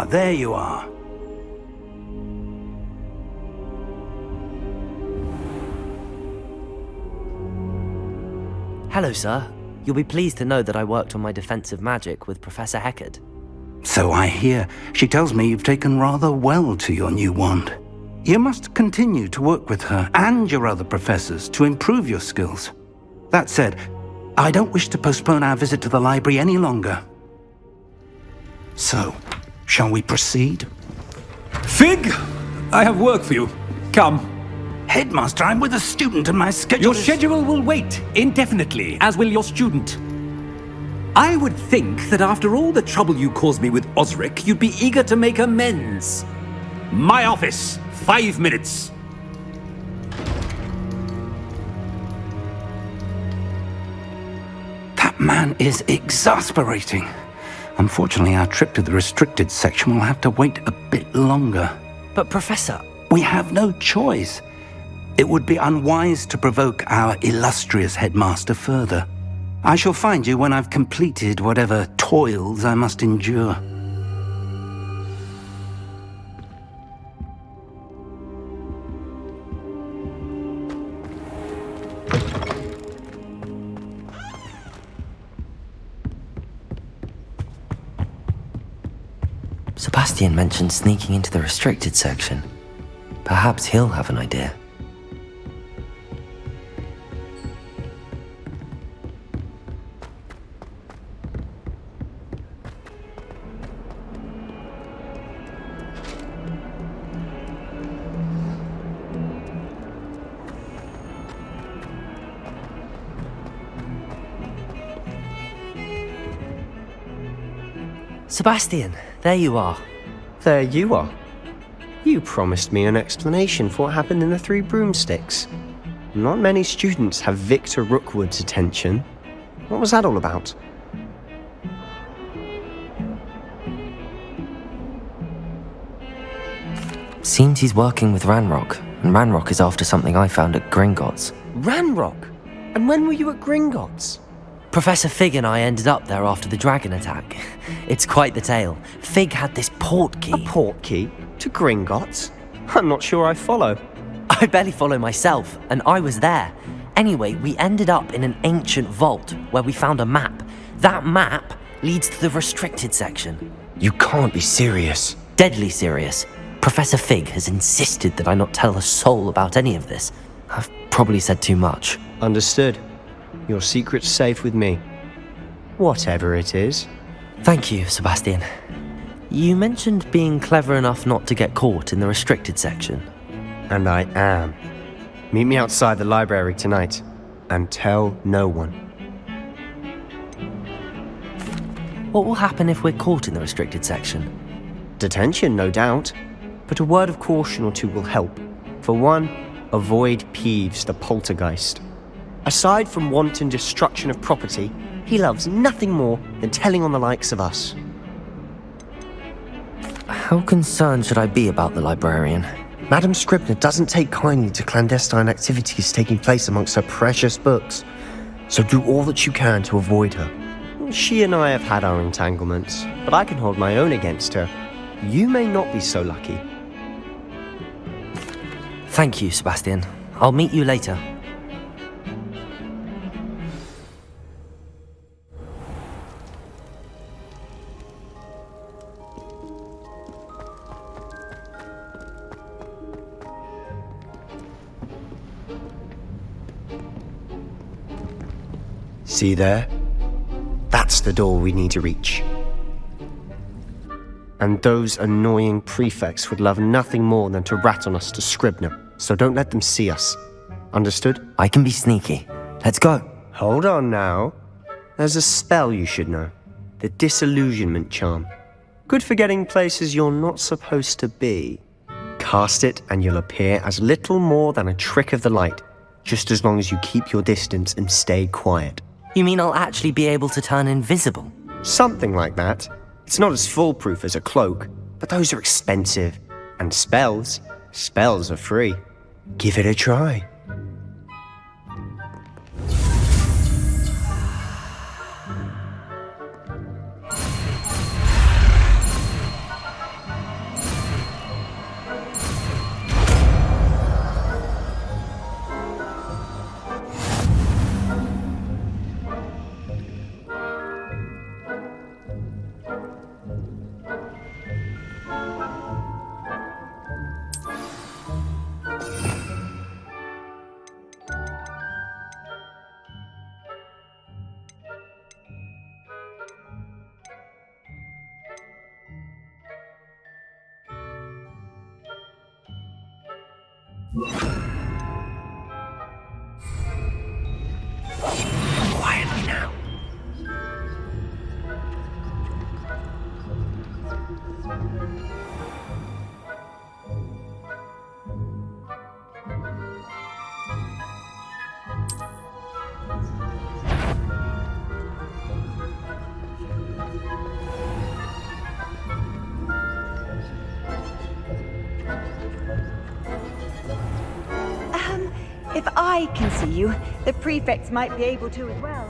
there you are. Hello, sir. You'll be pleased to know that I worked on my defensive magic with Professor Heckard. So I hear. She tells me you've taken rather well to your new wand. You must continue to work with her and your other professors to improve your skills. That said, I don't wish to postpone our visit to the library any longer. So, shall we proceed? Fig! I have work for you. Come. Headmaster, I'm with a student and my schedule Your schedule will wait indefinitely, as will your student. I would think that after all the trouble you caused me with Osric, you'd be eager to make amends. My office, 5 minutes. That man is exasperating. Unfortunately, our trip to the restricted section will have to wait a bit longer. But Professor... We have no choice. It would be unwise to provoke our illustrious headmaster further. I shall find you when I've completed whatever toils I must endure. Sebastian mentioned sneaking into the restricted section. Perhaps he'll have an idea. Sebastian, there you are. There you are. You promised me an explanation for what happened in the Three Broomsticks. Not many students have Victor Rookwood's attention. What was that all about? Seems he's working with Ranrock, and Ranrock is after something I found at Gringotts. Ranrock? And when were you at Gringotts? Professor Fig and I ended up there after the dragon attack. It's quite the tale. Fig had this port key. A port key? To Gringotts? I'm not sure I follow. I barely follow myself, and I was there. Anyway, we ended up in an ancient vault where we found a map. That map leads to the restricted section. You can't be serious. Deadly serious. Professor Fig has insisted that I not tell a soul about any of this. I've probably said too much. Understood. Your secret's safe with me. Whatever it is. Thank you, Sebastian. You mentioned being clever enough not to get caught in the restricted section. And I am. Meet me outside the library tonight, and tell no one. What will happen if we're caught in the restricted section? Detention, no doubt. But a word of caution or two will help. For one, avoid Peeves the poltergeist. Aside from wanton destruction of property, he loves nothing more than telling on the likes of us. How concerned should I be about the librarian? Madam Scribner doesn't take kindly to clandestine activities taking place amongst her precious books, so do all that you can to avoid her. She and I have had our entanglements, but I can hold my own against her. You may not be so lucky. Thank you, Sebastian. I'll meet you later. See there? That's the door we need to reach. And those annoying prefects would love nothing more than to rat on us to Scribner, so don't let them see us. Understood? I can be sneaky. Let's go. Hold on now. There's a spell you should know. The Disillusionment Charm. Good for getting places you're not supposed to be. Cast it and you'll appear as little more than a trick of the light, just as long as you keep your distance and stay quiet. You mean I'll actually be able to turn invisible? Something like that. It's not as foolproof as a cloak, but those are expensive. And spells are free. Give it a try. Quietly now. If I can see you, the prefects might be able to as well.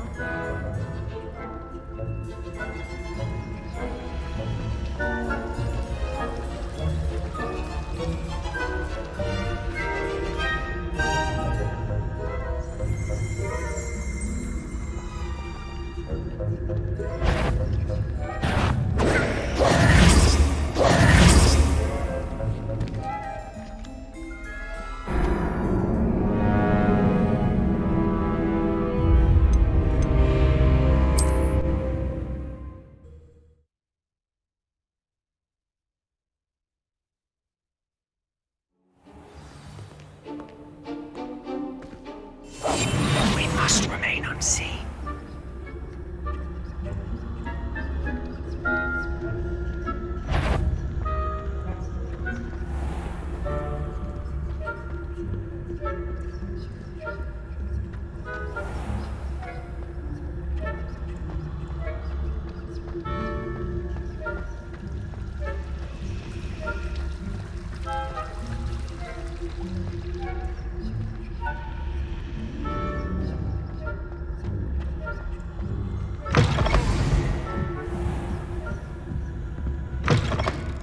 We must remain unseen.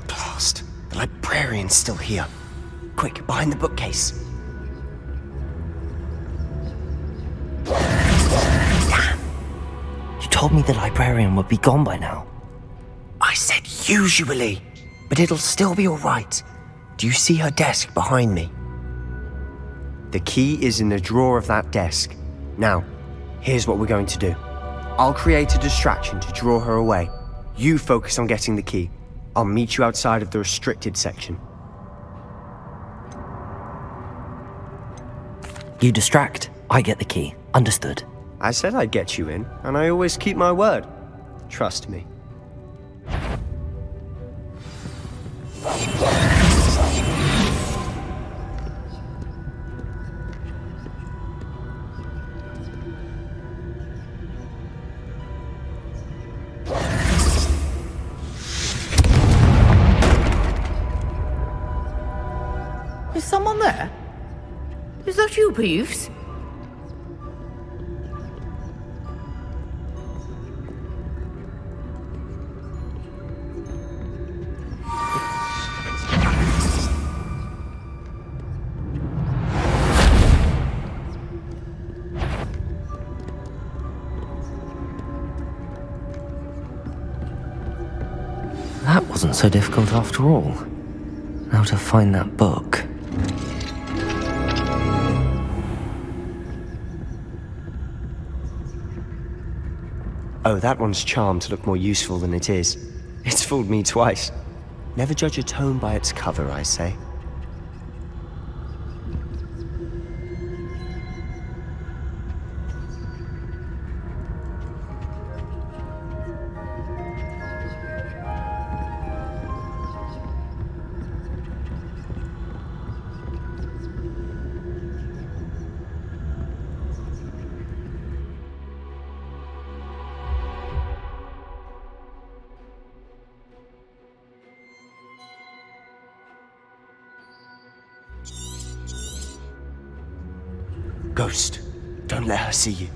Blast! The librarian's still here. Quick, behind the bookcase. You told me the librarian would be gone by now. I said usually, but it'll still be alright. Do you see her desk behind me? The key is in the drawer of that desk. Now, here's what we're going to do. I'll create a distraction to draw her away. You focus on getting the key. I'll meet you outside of the restricted section. You distract, I get the key. Understood. I said I'd get you in, and I always keep my word. Trust me. Is someone there? Is that you, Peeves? That wasn't so difficult after all. Now to find that book. Oh, that one's charmed to look more useful than it is. It's fooled me twice. Never judge a tome by its cover, I say. Ghost, don't let her see you.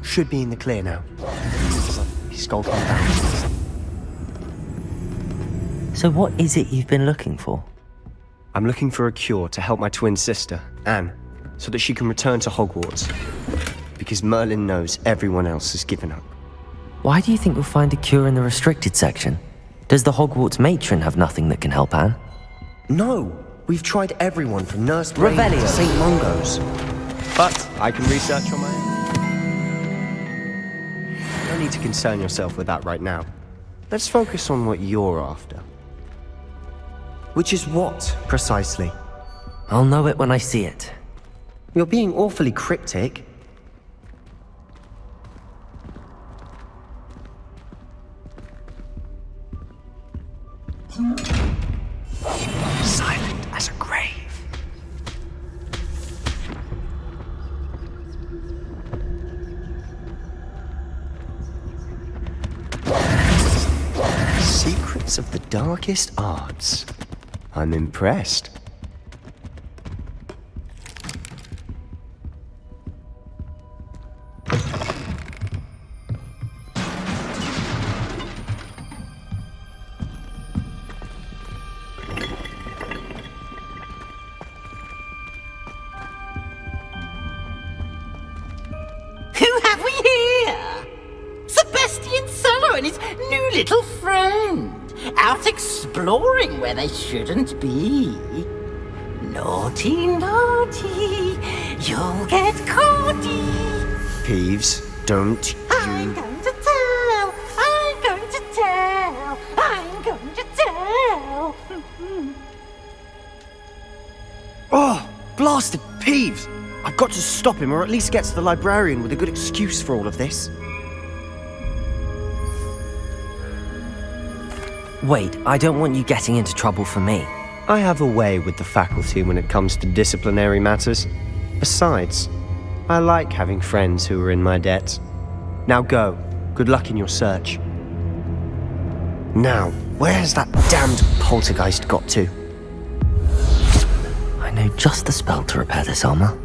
should be in the clear now. He's skulking about. So what is it you've been looking for? I'm looking for a cure to help my twin sister, Anne, so that she can return to Hogwarts. Because Merlin knows everyone else has given up. Why do you think you'll find a cure in the restricted section? Does the Hogwarts matron have nothing that can help Anne? No! We've tried everyone from Nurse Brain to Revelio. St. Mungo's. But I can research on my own. No need to concern yourself with that right now. Let's focus on what you're after. Which is what, precisely? I'll know it when I see it. You're being awfully cryptic. Silent as a grave. Secrets of the darkest arts. I'm impressed. Who have we here? Sebastian Sallow and his new little friend. Out exploring where they shouldn't be. Naughty, naughty, you'll get caughty. Peeves, don't I'm you... going to tell, I'm going to tell, I'm going to tell. Oh, blasted Peeves! I've got to stop him, or at least get to the librarian with a good excuse for all of this. Wait, I don't want you getting into trouble for me. I have a way with the faculty when it comes to disciplinary matters. Besides, I like having friends who are in my debt. Now go. Good luck in your search. Now, where's that damned poltergeist got to? I know just the spell to repair this armor.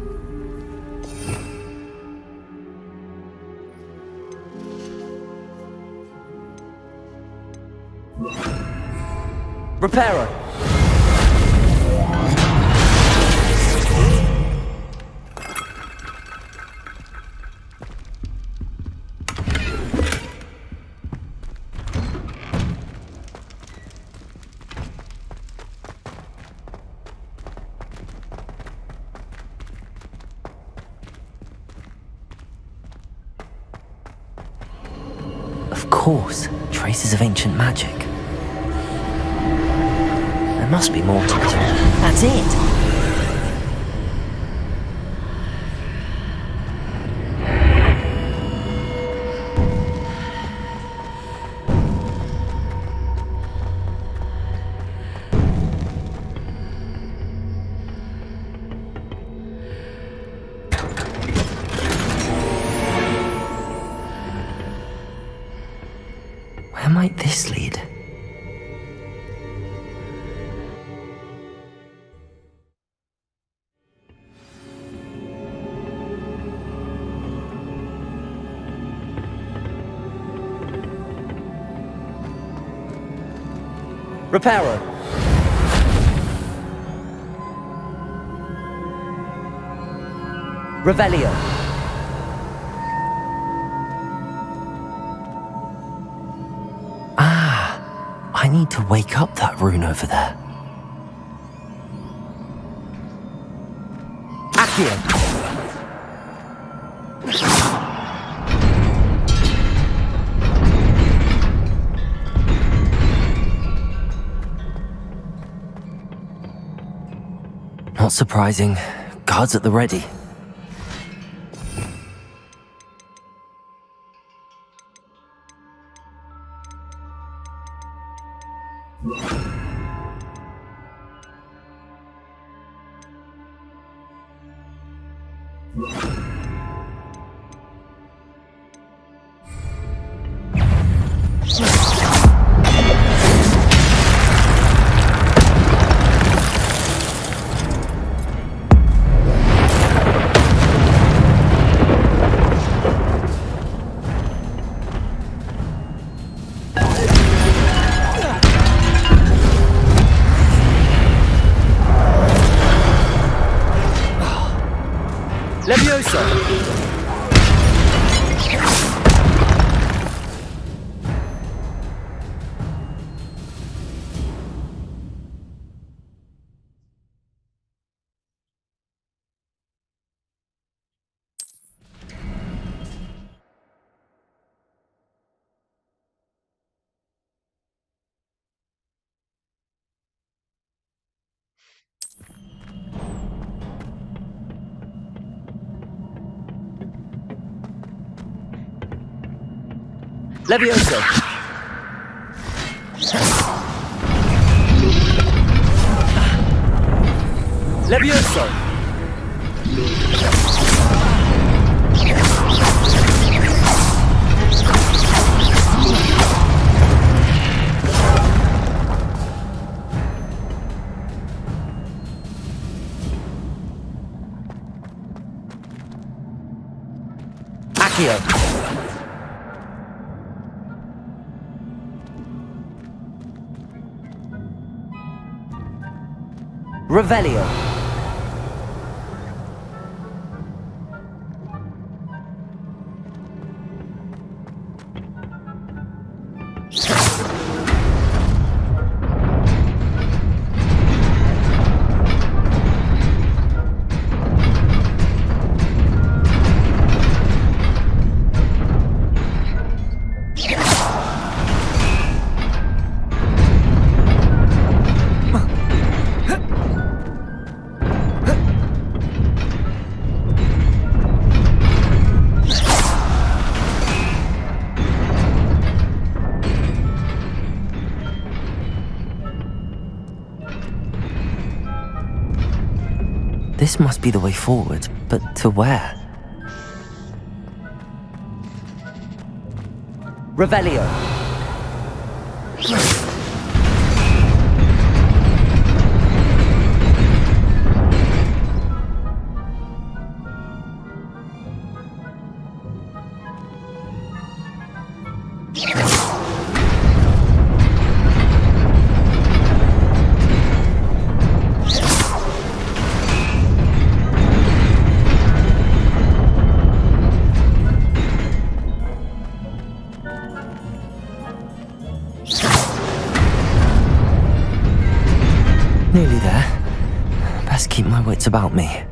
Repairer! Of course, traces of ancient magic. There must be more to it. That's it! Where might this lead? Repairer! Revelio! I need to wake up that rune over there. Accio! Not surprising. Guards at the ready. Levioso! Levioso! Accio! Revelio! This must be the way forward, but to where? Revelio! Nearly there. Best keep my wits about me.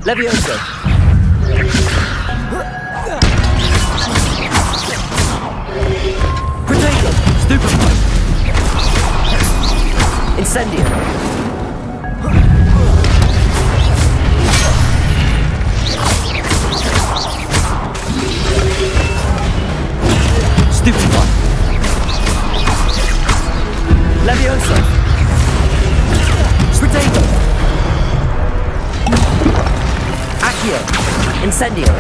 Levioso! Potato! Stupefy! Incendio! Stupefy! Levioso! Potato! Accio! Incendio!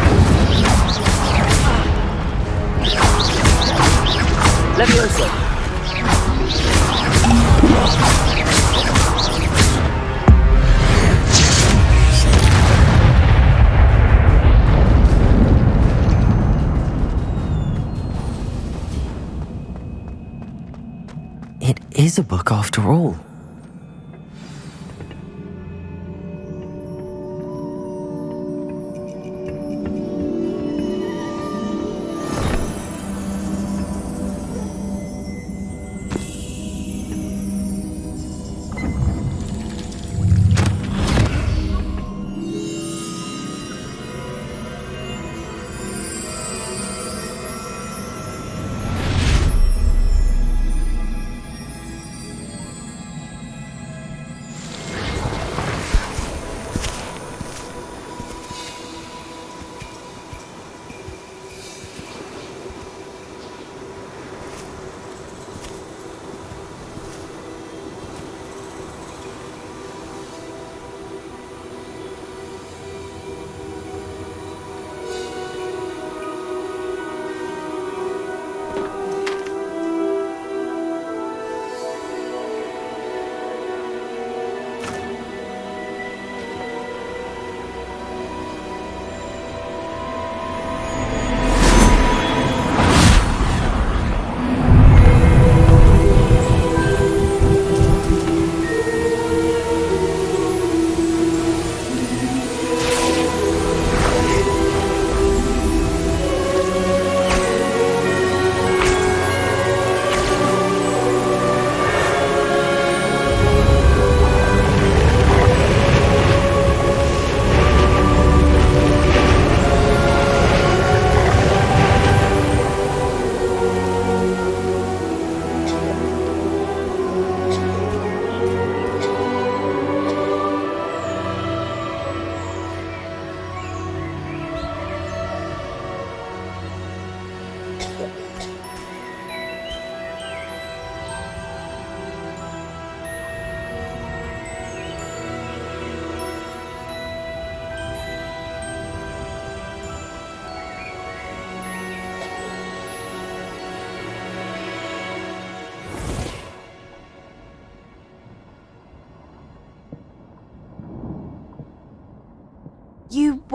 Levioso! It is a book after all.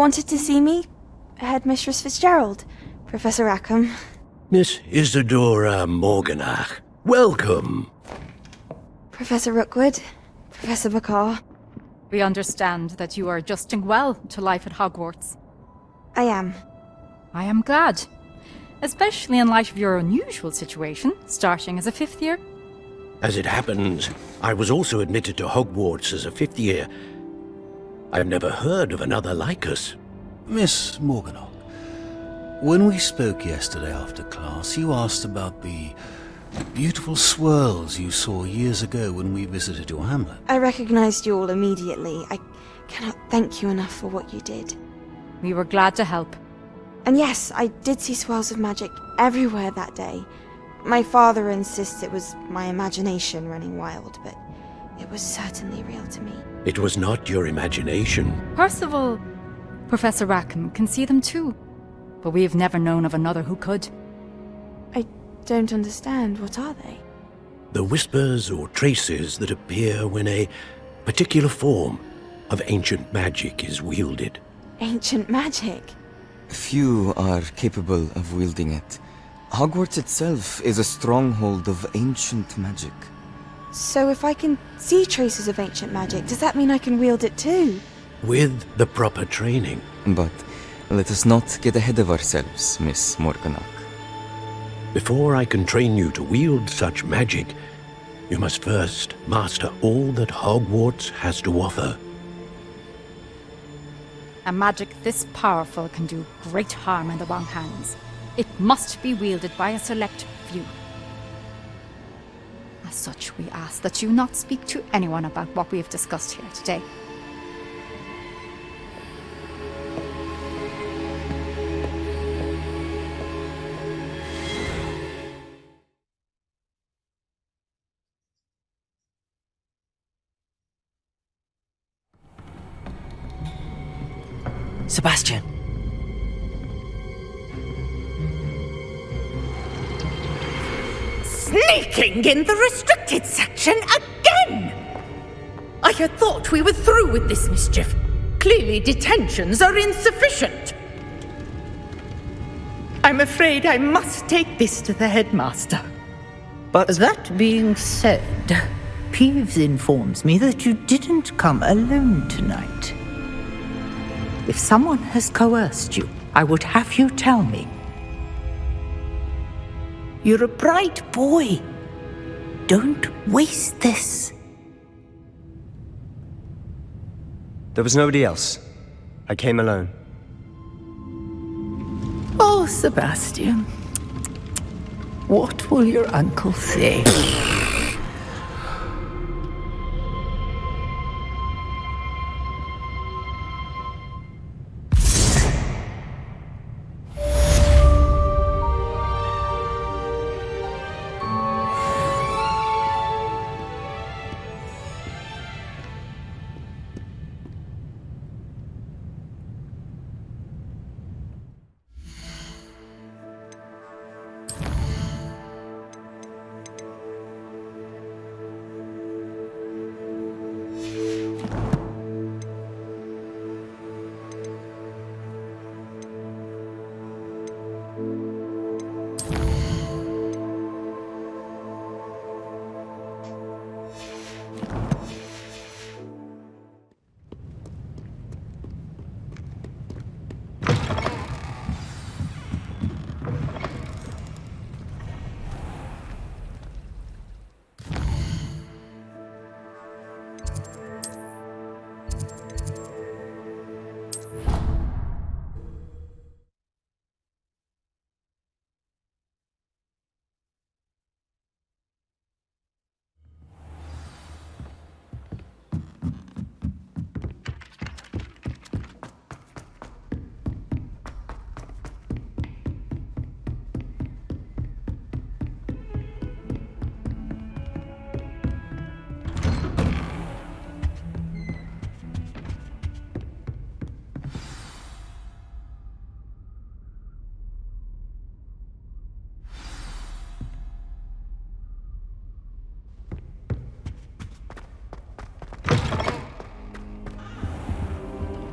wanted to see me? Headmistress Fitzgerald, Professor Rackham. Miss Isadora Morganach, welcome. Professor Rookwood, Professor Bakar. We understand that you are adjusting well to life at Hogwarts. I am. I am glad. Especially in light of your unusual situation, starting as a 5th year. As it happens, I was also admitted to Hogwarts as a 5th year. I've never heard of another like us. Miss Morganach, when we spoke yesterday after class, you asked about the beautiful swirls you saw years ago when we visited your hamlet. I recognized you all immediately. I cannot thank you enough for what you did. We were glad to help. And yes, I did see swirls of magic everywhere that day. My father insists it was my imagination running wild, but it was certainly real to me. It was not your imagination. Percival, Professor Rackham can see them too. But we have never known of another who could. I don't understand. What are they? The whispers or traces that appear when a particular form of ancient magic is wielded. Ancient magic? Few are capable of wielding it. Hogwarts itself is a stronghold of ancient magic. So if I can see traces of ancient magic, does that mean I can wield it too? With the proper training. But let us not get ahead of ourselves, Miss Morganach. Before I can train you to wield such magic, you must first master all that Hogwarts has to offer. A magic this powerful can do great harm in the wrong hands. It must be wielded by a select few. As such, we ask that you not speak to anyone about what we have discussed here today. Sebastian. Sneaking in the restricted section again! I had thought we were through with this mischief. Clearly detentions are insufficient. I'm afraid I must take this to the headmaster. But that being said, Peeves informs me that you didn't come alone tonight. If someone has coerced you, I would have you tell me. You're a bright boy. Don't waste this. There was nobody else. I came alone. Oh, Sebastian. What will your uncle say?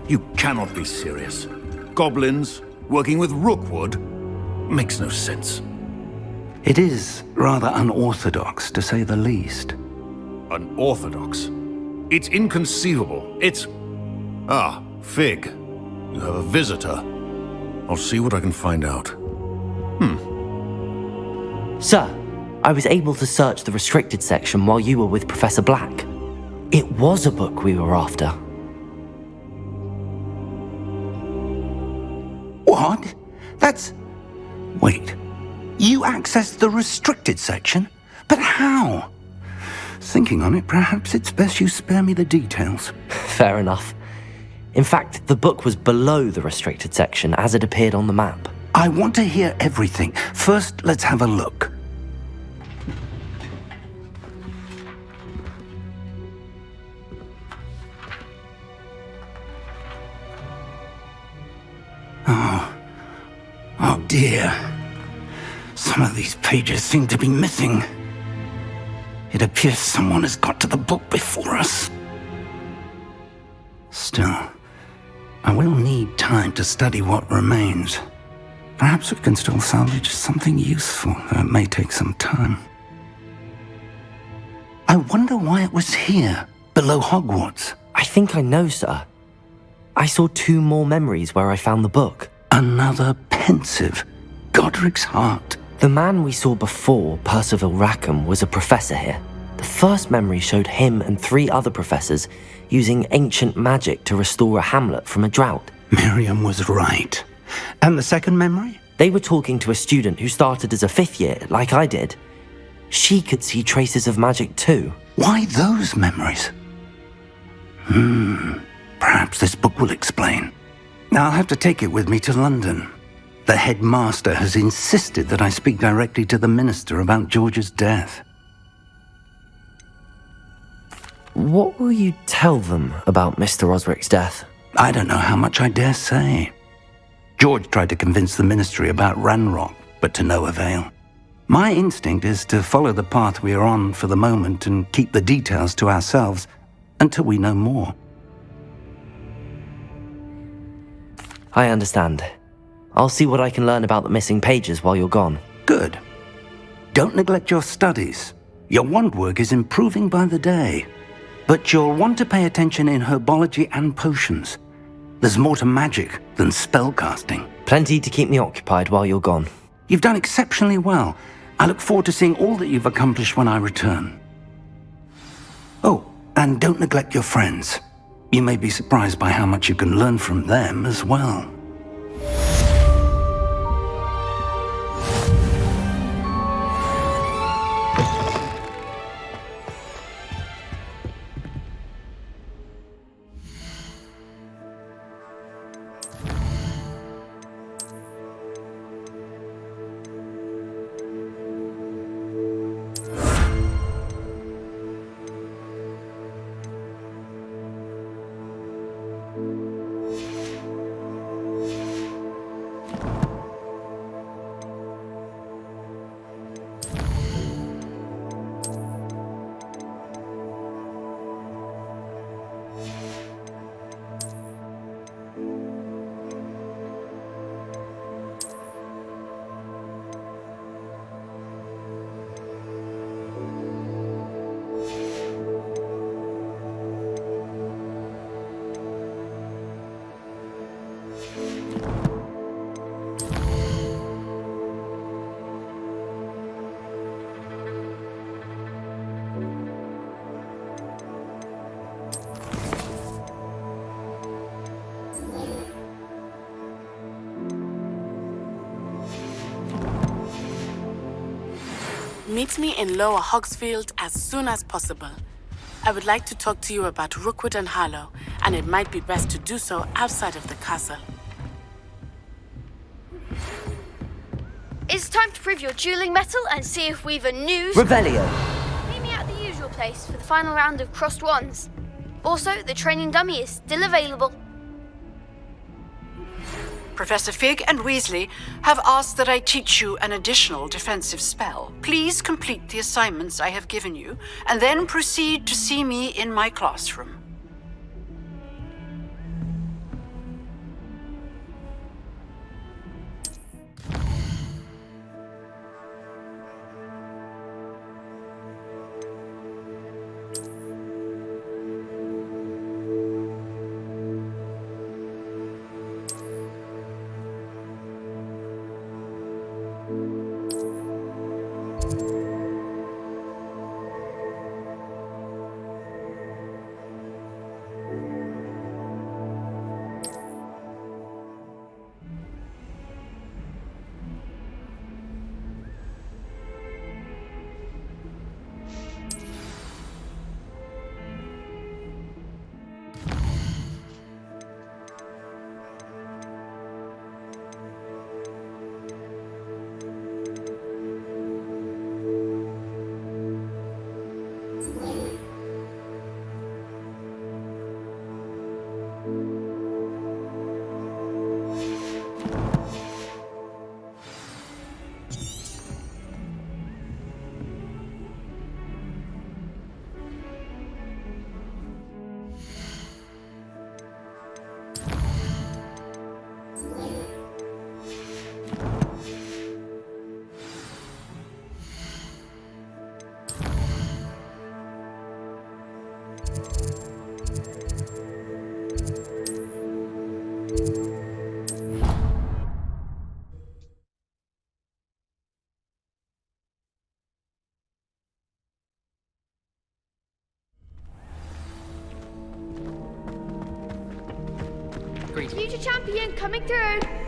You cannot be serious. Goblins working with Rookwood makes no sense. It is rather unorthodox, to say the least. Unorthodox? It's inconceivable. It's... Ah, Fig. You have a visitor. I'll see what I can find out. Sir, I was able to search the restricted section while you were with Professor Black. It was a book we were after. What? That's... Wait. You accessed the restricted section? But how? Thinking on it, perhaps it's best you spare me the details. Fair enough. In fact, the book was below the restricted section as it appeared on the map. I want to hear everything. First, let's have a look. Oh dear. Some of these pages seem to be missing. It appears someone has got to the book before us. Still, I will need time to study what remains. Perhaps we can still salvage something useful, though it may take some time. I wonder why it was here, below Hogwarts. I think I know, sir. I saw 2 more memories where I found the book. Another pensive. Godric's heart. The man we saw before, Percival Rackham, was a professor here. The first memory showed him and 3 other professors using ancient magic to restore a hamlet from a drought. Miriam was right. And the second memory? They were talking to a student who started as a 5th year, like I did. She could see traces of magic too. Why those memories? Perhaps this book will explain. Now I'll have to take it with me to London. The headmaster has insisted that I speak directly to the minister about George's death. What will you tell them about Mr. Osric's death? I don't know how much I dare say. George tried to convince the ministry about Ranrock, but to no avail. My instinct is to follow the path we are on for the moment and keep the details to ourselves until we know more. I understand. I'll see what I can learn about the missing pages while you're gone. Good. Don't neglect your studies. Your wand work is improving by the day. But you'll want to pay attention in herbology and potions. There's more to magic than spellcasting. Plenty to keep me occupied while you're gone. You've done exceptionally well. I look forward to seeing all that you've accomplished when I return. Oh, and don't neglect your friends. You may be surprised by how much you can learn from them as well. Meet me in Lower Hogsfield as soon as possible. I would like to talk to you about Rookwood and Harlow, and it might be best to do so outside of the castle. It's time to prove your dueling mettle and see if we've a new... Revelio! Meet me at the usual place for the final round of crossed wands. Also, the training dummy is still available. Professor Fig and Weasley have asked that I teach you an additional defensive spell. Please complete the assignments I have given you, and then proceed to see me in my classroom. Future champion coming through.